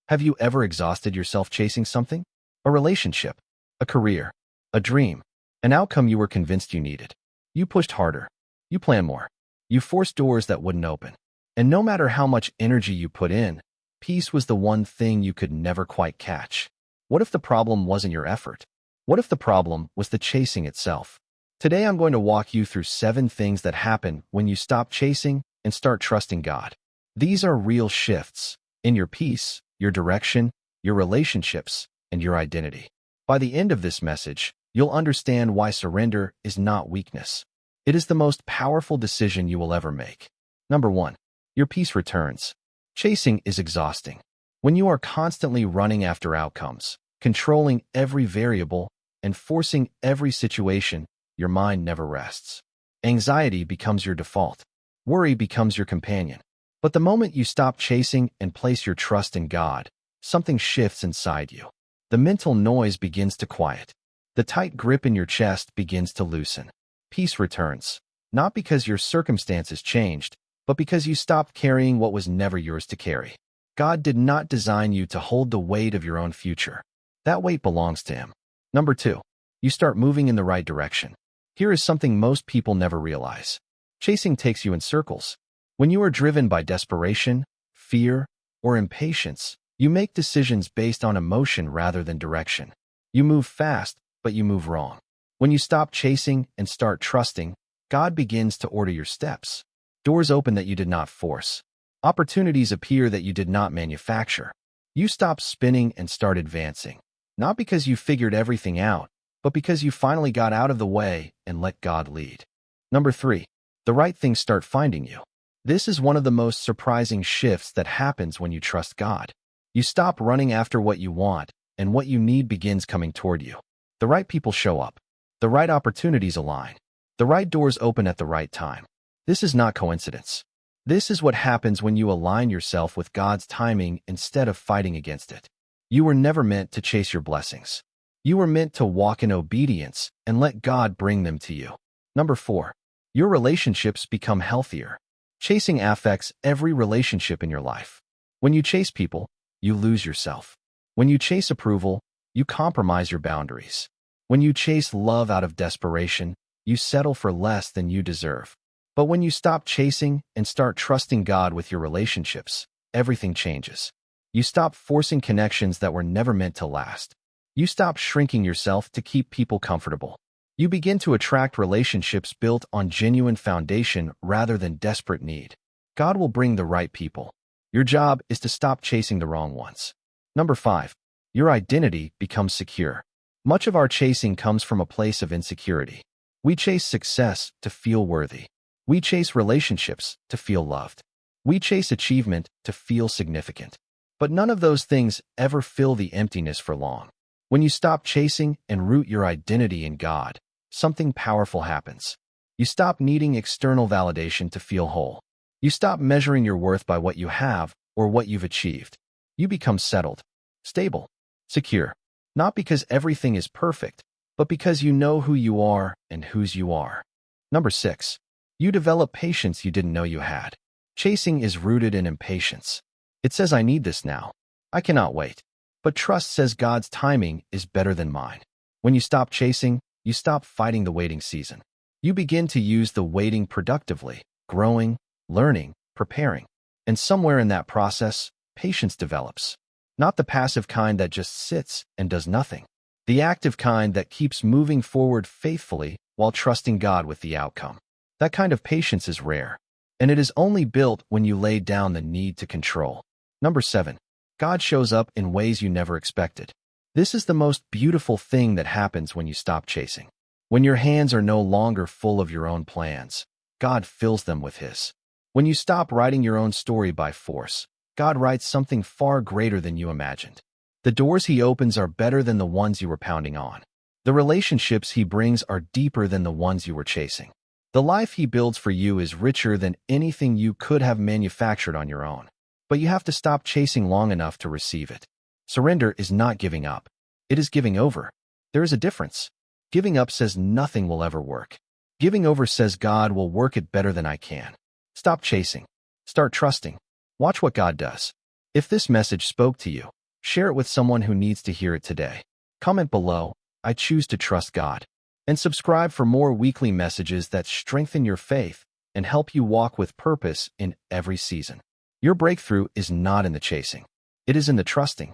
Have you ever exhausted yourself chasing something? A relationship, a career, a dream, an outcome you were convinced you needed. You pushed harder. You planned more. You forced doors that wouldn't open. And no matter how much energy you put in, peace was the one thing you could never quite catch. What if the problem wasn't your effort? What if the problem was the chasing itself? Today I'm going to walk you through 7 things that happen when you stop chasing and start trusting God. These are real shifts in your peace, your direction, your relationships, and your identity. By the end of this message, you'll understand why surrender is not weakness. It is the most powerful decision you will ever make. Number 1. Your peace returns. Chasing is exhausting. When you are constantly running after outcomes, controlling every variable, and forcing every situation, your mind never rests. Anxiety becomes your default. Worry becomes your companion. But the moment you stop chasing and place your trust in God, something shifts inside you. The mental noise begins to quiet. The tight grip in your chest begins to loosen. Peace returns, not because your circumstances changed, but because you stopped carrying what was never yours to carry. God did not design you to hold the weight of your own future. That weight belongs to Him. Number 2. You start moving in the right direction. Here is something most people never realize. Chasing takes you in circles. When you are driven by desperation, fear, or impatience, you make decisions based on emotion rather than direction. You move fast, but you move wrong. When you stop chasing and start trusting, God begins to order your steps. Doors open that you did not force. Opportunities appear that you did not manufacture. You stop spinning and start advancing. Not because you figured everything out, but because you finally got out of the way and let God lead. Number 3. The right things start finding you. This is one of the most surprising shifts that happens when you trust God. You stop running after what you want, and what you need begins coming toward you. The right people show up. The right opportunities align. The right doors open at the right time. This is not coincidence. This is what happens when you align yourself with God's timing instead of fighting against it. You were never meant to chase your blessings. You were meant to walk in obedience and let God bring them to you. Number 4. Your relationships become healthier. Chasing affects every relationship in your life. When you chase people, you lose yourself. When you chase approval, you compromise your boundaries. When you chase love out of desperation, you settle for less than you deserve. But when you stop chasing and start trusting God with your relationships, everything changes. You stop forcing connections that were never meant to last. You stop shrinking yourself to keep people comfortable. You begin to attract relationships built on genuine foundation rather than desperate need. God will bring the right people. Your job is to stop chasing the wrong ones. Number 5. Your identity becomes secure. Much of our chasing comes from a place of insecurity. We chase success to feel worthy. We chase relationships to feel loved. We chase achievement to feel significant. But none of those things ever fill the emptiness for long. When you stop chasing and root your identity in God, something powerful happens. You stop needing external validation to feel whole. You stop measuring your worth by what you have or what you've achieved. You become settled, stable, secure, not because everything is perfect, but because you know who you are and whose you are. Number 6. You develop patience you didn't know you had. Chasing is rooted in impatience. It says, I need this now. I cannot wait. But trust says God's timing is better than mine. When you stop chasing, you stop fighting the waiting season. You begin to use the waiting productively, growing, learning, preparing. And somewhere in that process, patience develops. Not the passive kind that just sits and does nothing. The active kind that keeps moving forward faithfully while trusting God with the outcome. That kind of patience is rare, and it is only built when you lay down the need to control. Number 7. God shows up in ways you never expected. This is the most beautiful thing that happens when you stop chasing. When your hands are no longer full of your own plans, God fills them with His. When you stop writing your own story by force, God writes something far greater than you imagined. The doors He opens are better than the ones you were pounding on. The relationships He brings are deeper than the ones you were chasing. The life He builds for you is richer than anything you could have manufactured on your own. But you have to stop chasing long enough to receive it. Surrender is not giving up. It is giving over. There is a difference. Giving up says nothing will ever work. Giving over says God will work it better than I can. Stop chasing. Start trusting. Watch what God does. If this message spoke to you, share it with someone who needs to hear it today. Comment below, I choose to trust God. And subscribe for more weekly messages that strengthen your faith and help you walk with purpose in every season. Your breakthrough is not in the chasing. It is in the trusting.